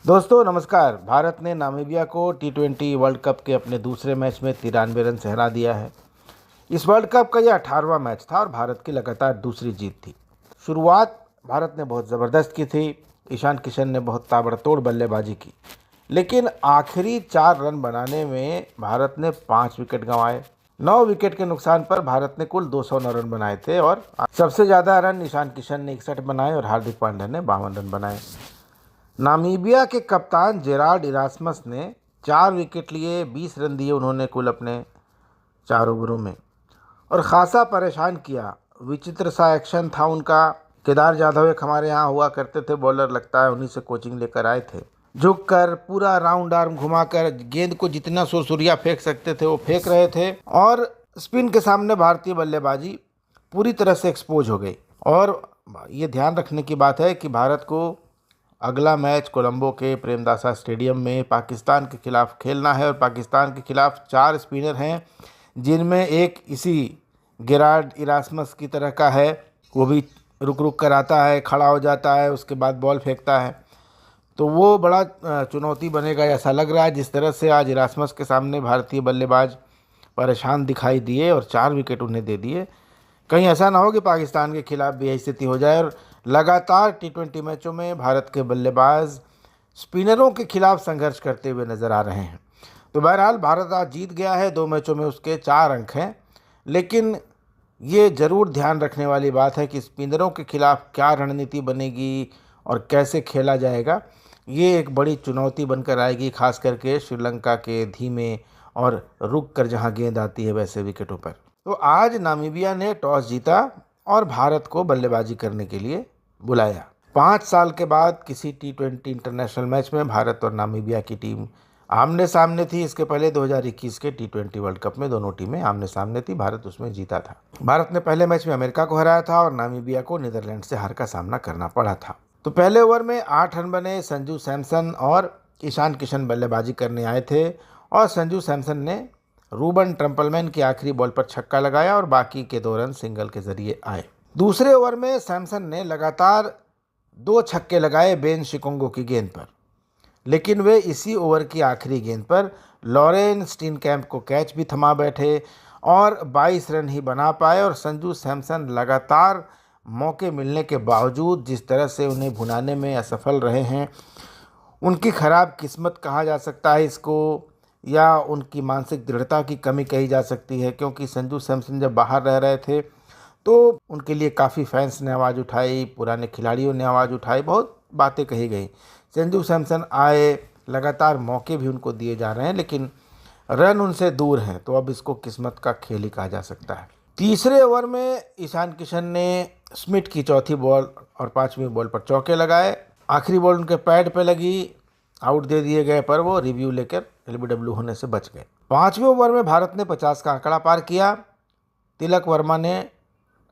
दोस्तों नमस्कार। भारत ने नामीबिया को T20 वर्ल्ड कप के अपने दूसरे मैच में 93 रन से हरा दिया है। इस वर्ल्ड कप का यह 18वां मैच था और भारत की लगातार दूसरी जीत थी। शुरुआत भारत ने बहुत ज़बरदस्त की थी। ईशान किशन ने बहुत ताबड़तोड़ बल्लेबाजी की, लेकिन आखिरी 4 रन बनाने में भारत ने 5 विकेट गंवाए। 9 विकेट के नुकसान पर भारत ने कुल 209 रन बनाए थे और सबसे ज़्यादा रन ईशान किशन ने 61 बनाए और हार्दिक पांड्या ने 52 रन बनाए। नामीबिया के कप्तान जेराल्ड इरास्मस ने 4 विकेट लिए, 20 रन दिए उन्होंने कुल अपने 4 ओवरों में और ख़ासा परेशान किया। विचित्र सा एक्शन था उनका। केदार जाधव एक हमारे यहाँ हुआ करते थे बॉलर, लगता है उन्हीं से कोचिंग लेकर आए थे। झुककर पूरा राउंड आर्म घुमाकर गेंद को जितना सुरसुरिया फेंक सकते थे वो फेंक रहे थे और स्पिन के सामने भारतीय बल्लेबाजी पूरी तरह से एक्सपोज हो गई। और ये ध्यान रखने की बात है कि भारत को अगला मैच कोलंबो के प्रेमदासा स्टेडियम में पाकिस्तान के खिलाफ खेलना है और पाकिस्तान के खिलाफ 4 स्पिनर हैं, जिनमें एक इसी जेराल्ड इरास्मस की तरह का है। वो भी रुक रुक कर आता है, खड़ा हो जाता है, उसके बाद बॉल फेंकता है। तो वो बड़ा चुनौती बनेगा ऐसा लग रहा है। जिस तरह से आज इरास्मस के सामने भारतीय बल्लेबाज परेशान दिखाई दिए और 4 विकेट उन्हें दे दिए, कहीं ऐसा ना हो कि पाकिस्तान के खिलाफ भी यही स्थिति हो जाए। और लगातार T20 मैचों में भारत के बल्लेबाज स्पिनरों के खिलाफ संघर्ष करते हुए नजर आ रहे हैं। तो बहरहाल भारत आज जीत गया है। 2 मैचों में उसके 4 अंक हैं, लेकिन ये ज़रूर ध्यान रखने वाली बात है कि स्पिनरों के खिलाफ क्या रणनीति बनेगी और कैसे खेला जाएगा। ये एक बड़ी चुनौती बनकर आएगी, खास करके श्रीलंका के धीमे और रुक कर जहाँ गेंद आती है वैसे विकेटों पर। तो आज नामीबिया ने टॉस जीता और भारत को बल्लेबाजी करने के लिए बुलाया। 5 साल के बाद किसी T20 इंटरनेशनल मैच में भारत और नामीबिया की टीम आमने सामने थी। इसके पहले 2021 के T20 वर्ल्ड कप में दोनों टीमें आमने सामने थी, भारत उसमें जीता था। भारत ने पहले मैच में अमेरिका को हराया था और नामीबिया को नीदरलैंड से हार का सामना करना पड़ा था। तो पहले ओवर में 8 रन बने। संजू सैमसन और ईशान किशन बल्लेबाजी करने आए थे और संजू सैमसन ने रूबन ट्रम्पलमैन की आखिरी बॉल पर छक्का लगाया और बाकी के 2 रन सिंगल के जरिए आए। दूसरे ओवर में सैमसन ने लगातार 2 छक्के लगाए बेन शिकोंगो की गेंद पर, लेकिन वे इसी ओवर की आखिरी गेंद पर लॉरेन स्टीनकैम्प को कैच भी थमा बैठे और 22 रन ही बना पाए। और संजू सैमसन लगातार मौके मिलने के बावजूद जिस तरह से उन्हें भुनाने में असफल रहे हैं, उनकी ख़राब किस्मत कहा जा सकता है इसको, या उनकी मानसिक दृढ़ता की कमी कही जा सकती है। क्योंकि संजू सैमसन जब बाहर रह रहे थे तो उनके लिए काफ़ी फैंस ने आवाज़ उठाई, पुराने खिलाड़ियों ने आवाज़ उठाई, बहुत बातें कही गई। संजू सैमसन आए, लगातार मौके भी उनको दिए जा रहे हैं, लेकिन रन उनसे दूर हैं। तो अब इसको किस्मत का खेल ही कहा जा सकता है। तीसरे ओवर में ईशान किशन ने स्मिथ की चौथी बॉल और 5वीं बॉल पर चौके लगाए। आखिरी बॉल उनके पैड पे लगी, आउट दे दिए गए, पर वो रिव्यू लेकर LBW होने से बच गए। 5वें ओवर में भारत ने 50 का आंकड़ा पार किया। तिलक वर्मा ने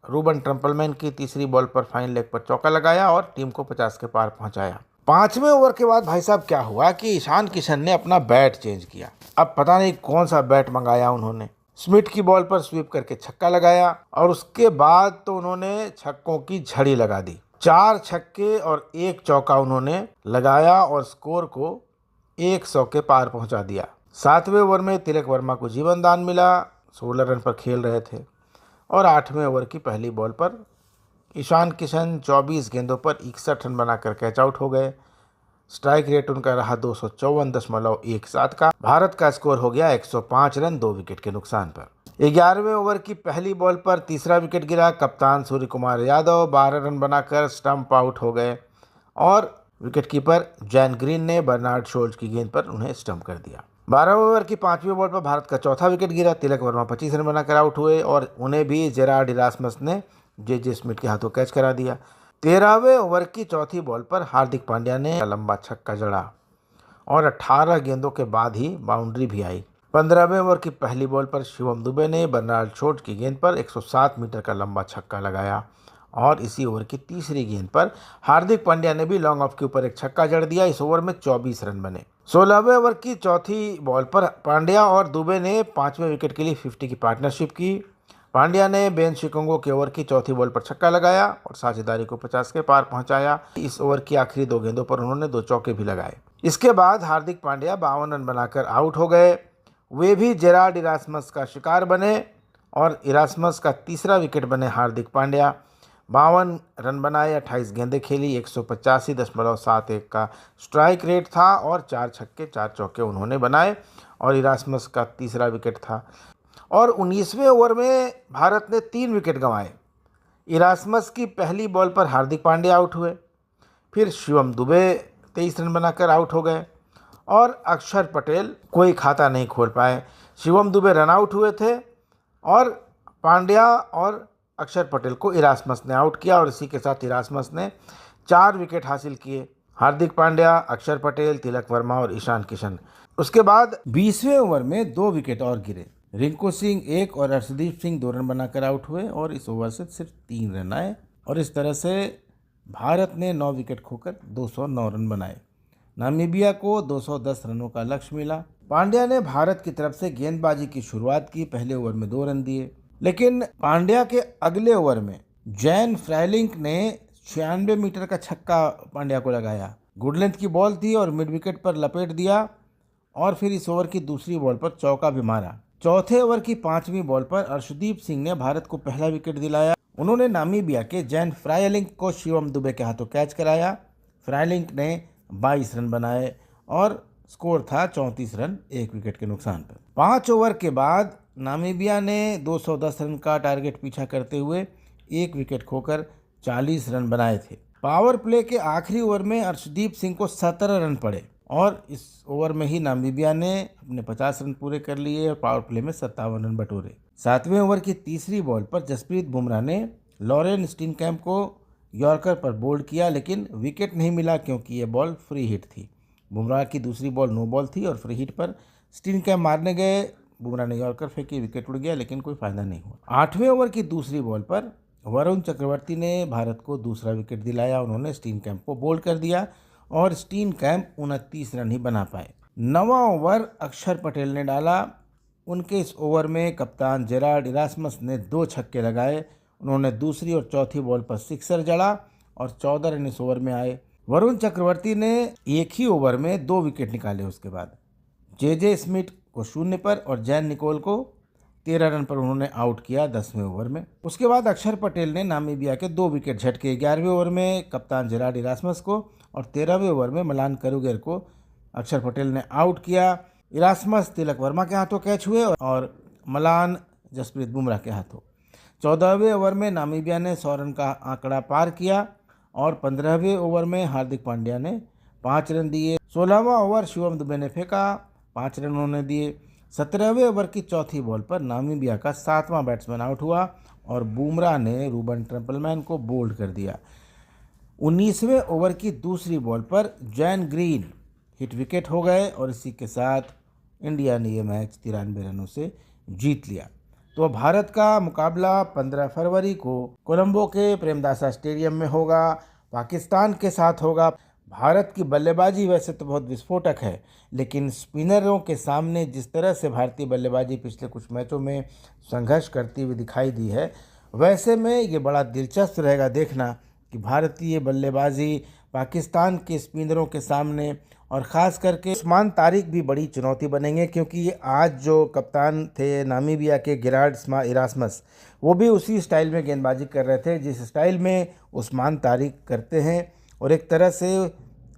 रूबन ट्रम्पलमैन की तीसरी बॉल पर फाइन लेग पर चौका लगाया और टीम को 50 के पार पहुंचाया। 5वें ओवर के बाद भाई साहब क्या हुआ कि ईशान किशन ने अपना बैट चेंज किया। अब पता नहीं कौन सा बैट मंगाया उन्होंने। स्मिथ की बॉल पर स्वीप करके छक्का लगाया और उसके बाद तो उन्होंने छक्कों की झड़ी लगा दी। 4 छक्के और 1 चौका उन्होंने लगाया और स्कोर को 100 के पार पहुंचा दिया। 7वें ओवर में तिलक वर्मा को जीवन दान मिला। 16 रन पर खेल रहे थे और 8वें ओवर की पहली बॉल पर ईशान किशन 24 गेंदों पर 61 रन बनाकर कैच आउट हो गए। स्ट्राइक रेट उनका रहा 254.17 का। भारत का स्कोर हो गया 105 रन 2 विकेट के नुकसान पर। 11वें ओवर की पहली बॉल पर तीसरा विकेट गिरा। कप्तान सूर्य कुमार यादव 12 रन बनाकर स्टंप आउट हो गए और विकेटकीपर जैन ग्रीन ने बर्नार्ड शोल्ज की गेंद पर उन्हें स्टंप कर दिया। 12वें ओवर की 5वीं बॉल पर भारत का चौथा विकेट गिरा। तिलक वर्मा 25 रन बनाकर आउट हुए और उन्हें भी जेराल्ड इरास्मस ने जे स्मिथ के हाथों कैच करा दिया। 13वें ओवर की चौथी बॉल पर हार्दिक पांड्या ने लंबा छक्का जड़ा और 18 गेंदों के बाद ही बाउंड्री भी आई। 15वें ओवर की पहली बॉल पर शिवम दुबे ने बर्नार्ड शोल्ज की गेंद पर 107 मीटर का लंबा छक्का लगाया और इसी ओवर की तीसरी गेंद पर हार्दिक पांड्या ने भी लॉन्ग ऑफ के ऊपर एक छक्का जड़ दिया। इस ओवर में 24 रन बने। 16वें ओवर की चौथी बॉल पर पांड्या और दुबे ने 5वें विकेट के लिए 50 की पार्टनरशिप की। पांड्या ने बेन शिकोंगो के ओवर की चौथी बॉल पर छक्का लगाया और साझेदारी को 50 के पार पहुंचाया। इस ओवर की आखिरी 2 गेंदों पर उन्होंने 2 चौके भी लगाए। इसके बाद हार्दिक पांड्या 52 रन बनाकर आउट हो गए। वे भी जेरार्ड इरास्मस का शिकार बने और इरास्मस का तीसरा विकेट बने हार्दिक पांड्या। 52 रन बनाए, 28 गेंदें खेली, 185.71 का स्ट्राइक रेट था और 4 छक्के 4 चौके उन्होंने बनाए और इरास्मस का तीसरा विकेट था। और 19वें ओवर में भारत ने 3 विकेट गंवाए। इरास्मस की पहली बॉल पर हार्दिक पांड्या आउट हुए, फिर शिवम दुबे 23 रन बनाकर आउट हो गए और अक्षर पटेल कोई खाता नहीं खोल पाए। शिवम दुबे रन आउट हुए थे और पांड्या और अक्षर पटेल को इरास्मस ने आउट किया और इसी के साथ इरास्मस ने 4 विकेट हासिल किए। हार्दिक पांड्या, अक्षर पटेल, तिलक वर्मा और ईशान किशन। उसके बाद 20वें ओवर में 2 विकेट और गिरे। रिंकू सिंह 1 और अर्शदीप सिंह 2 रन बनाकर आउट हुए और इस ओवर से सिर्फ 3 रन आए और इस तरह से भारत ने 9 विकेट खोकर 209 रन बनाए। नामीबिया को 210 रनों का लक्ष्य मिला। पांड्या ने भारत की तरफ से गेंदबाजी की शुरुआत की। पहले ओवर में 2 रन दिए, लेकिन पांड्या के अगले ओवर में जैन फ्राइलिंक ने 96 मीटर का छक्का पांड्या को लगाया। गुड लेंथ की बॉल थी और मिड विकेट पर लपेट दिया और फिर इस ओवर की दूसरी बॉल पर चौका भी मारा। चौथे ओवर की 5वीं बॉल पर अर्शदीप सिंह ने भारत को पहला विकेट दिलाया। उन्होंने नामीबिया के जैन फ्राइलिंक को शिवम दुबे के हाथों कैच कराया। फ्राइलिंक ने 22 रन बनाए और स्कोर था 34 रन 1 विकेट के नुकसान पर। 5 ओवर के बाद नामीबिया ने 210 रन का टारगेट पीछा करते हुए 1 विकेट खोकर 40 रन बनाए थे। पावर प्ले के आखिरी ओवर में अर्शदीप सिंह को 17 रन पड़े और इस ओवर में ही नामीबिया ने अपने 50 रन पूरे कर लिए और पावर प्ले में 57 रन बटोरे। 7वें ओवर की तीसरी बॉल पर जसप्रीत बुमराह ने लॉरेन स्टीनकैम्प को यॉर्कर पर बोल्ड किया, लेकिन विकेट नहीं मिला क्योंकि ये बॉल फ्री हिट थी। बुमराह की दूसरी बॉल नो बॉल थी और फ्री हिट पर स्टीनकैम्प मारने गए। बुमराह ने यॉर्कर फेंकी, विकेट उड़ गया, लेकिन कोई फायदा नहीं हुआ। 8वें ओवर की दूसरी बॉल पर वरुण चक्रवर्ती ने भारत को दूसरा विकेट दिलाया। उन्होंने स्टीनकैम्प को बोल्ड कर दिया और स्टीनकैम्प 29 रन ही बना पाए। 9वां ओवर अक्षर पटेल ने डाला। उनके इस ओवर में कप्तान जेरार्ड इरास्मस ने 2 छक्के लगाए। उन्होंने दूसरी और चौथी बॉल पर सिक्सर जड़ा और 14 रन इस ओवर में आए। वरुण चक्रवर्ती ने एक ही ओवर में 2 विकेट निकाले। उसके बाद जे स्मिथ को 0 पर और जैन निकोल को 13 रन पर उन्होंने आउट किया 10वें ओवर में। उसके बाद अक्षर पटेल ने नामीबिया के 2 विकेट झटके। 11वें ओवर में कप्तान जेरार्ड इरास्मस को और 13वें ओवर में मलान करुगेर को अक्षर पटेल ने आउट किया। इरास्मस तिलक वर्मा के हाथों कैच हुए और मलान जसप्रीत बुमराह के हाथों। 14वें ओवर में नामीबिया ने 100 रन का आंकड़ा पार किया और 15वें ओवर में हार्दिक पांड्या ने 5 रन दिए। 16वां ओवर शिवम दुबे ने फेंका, 5 रन उन्होंने दिए। 17वें ओवर की चौथी बॉल पर नामीबिया का 7वां बैट्समैन आउट हुआ और बुमराह ने रूबन ट्रेम्पलमैन को बोल्ड कर दिया। 19वें ओवर की दूसरी बॉल पर जैन ग्रीन हिट विकेट हो गए और इसी के साथ इंडिया ने ये मैच 93 रनों से जीत लिया। तो भारत का मुकाबला 15 फरवरी को कोलंबो के प्रेमदासा स्टेडियम में होगा, पाकिस्तान के साथ होगा। भारत की बल्लेबाजी वैसे तो बहुत विस्फोटक है, लेकिन स्पिनरों के सामने जिस तरह से भारतीय बल्लेबाजी पिछले कुछ मैचों में संघर्ष करती हुई दिखाई दी है, वैसे में ये बड़ा दिलचस्प रहेगा देखना कि भारतीय बल्लेबाजी पाकिस्तान के स्पिनरों के सामने और ख़ास करके उस्मान तारिक भी बड़ी चुनौती बनेंगे, क्योंकि ये आज जो कप्तान थे नामीबिया के जेरार्ड इरास्मस, वो भी उसी स्टाइल में गेंदबाजी कर रहे थे जिस स्टाइल में उस्मान तारिक करते हैं। और एक तरह से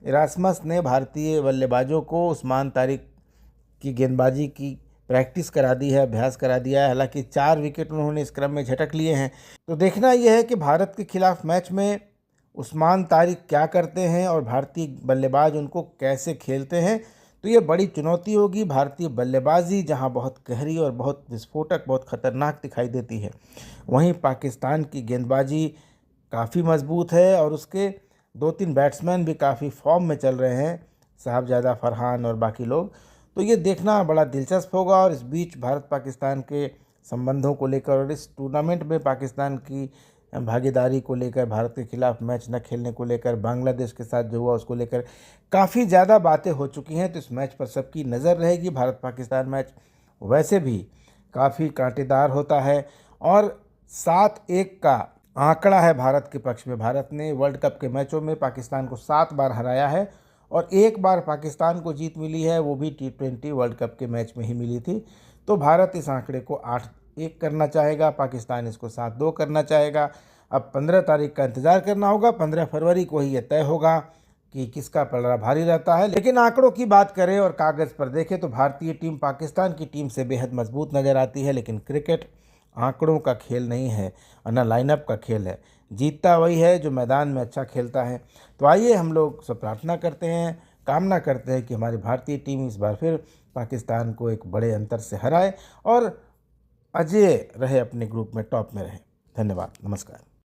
इरास्मस ने भारतीय बल्लेबाजों को उस्मान तारिक की गेंदबाजी की प्रैक्टिस करा दी है, अभ्यास करा दिया है। हालांकि 4 विकेट उन्होंने इस क्रम में झटक लिए हैं। तो देखना यह है कि भारत के खिलाफ मैच में उस्मान तारिक क्या करते हैं और भारतीय बल्लेबाज उनको कैसे खेलते हैं। तो ये बड़ी चुनौती होगी। भारतीय बल्लेबाजी जहां बहुत गहरी और बहुत विस्फोटक, बहुत ख़तरनाक दिखाई देती है, वहीं पाकिस्तान की गेंदबाजी काफ़ी मजबूत है और उसके 2-3 बैट्समैन भी काफ़ी फॉर्म में चल रहे हैं, साहबजादा फरहान और बाकी लोग। तो ये देखना बड़ा दिलचस्प होगा। और इस बीच भारत पाकिस्तान के संबंधों को लेकर और इस टूर्नामेंट में पाकिस्तान की भागीदारी को लेकर, भारत के खिलाफ मैच न खेलने को लेकर, बांग्लादेश के साथ जो हुआ उसको लेकर काफ़ी ज़्यादा बातें हो चुकी हैं। तो इस मैच पर सबकी नज़र रहेगी। भारत पाकिस्तान मैच वैसे भी काफ़ी कांटेदार होता है और 7-1 का आंकड़ा है भारत के पक्ष में। भारत ने वर्ल्ड कप के मैचों में पाकिस्तान को 7 बार हराया है और एक बार पाकिस्तान को जीत मिली है, वो भी T20 वर्ल्ड कप के मैच में ही मिली थी। तो भारत इस आंकड़े को 8-1 करना चाहेगा, पाकिस्तान इसको 7-2 करना चाहेगा। अब 15 तारीख का इंतज़ार करना होगा, 15 फरवरी को ही यह तय होगा कि किसका पलड़ा भारी रहता है। लेकिन आंकड़ों की बात करें और कागज़ पर देखें तो भारतीय टीम पाकिस्तान की टीम से बेहद मजबूत नज़र आती है। लेकिन क्रिकेट आंकड़ों का खेल नहीं है और न लाइनअप का खेल है। जीतता वही है जो मैदान में अच्छा खेलता है। तो आइए हम लोग सब प्रार्थना करते हैं, कामना करते हैं कि हमारी भारतीय टीम इस बार फिर पाकिस्तान को एक बड़े अंतर से हराए और अजेय रहे, अपने ग्रुप में टॉप में रहे। धन्यवाद, नमस्कार।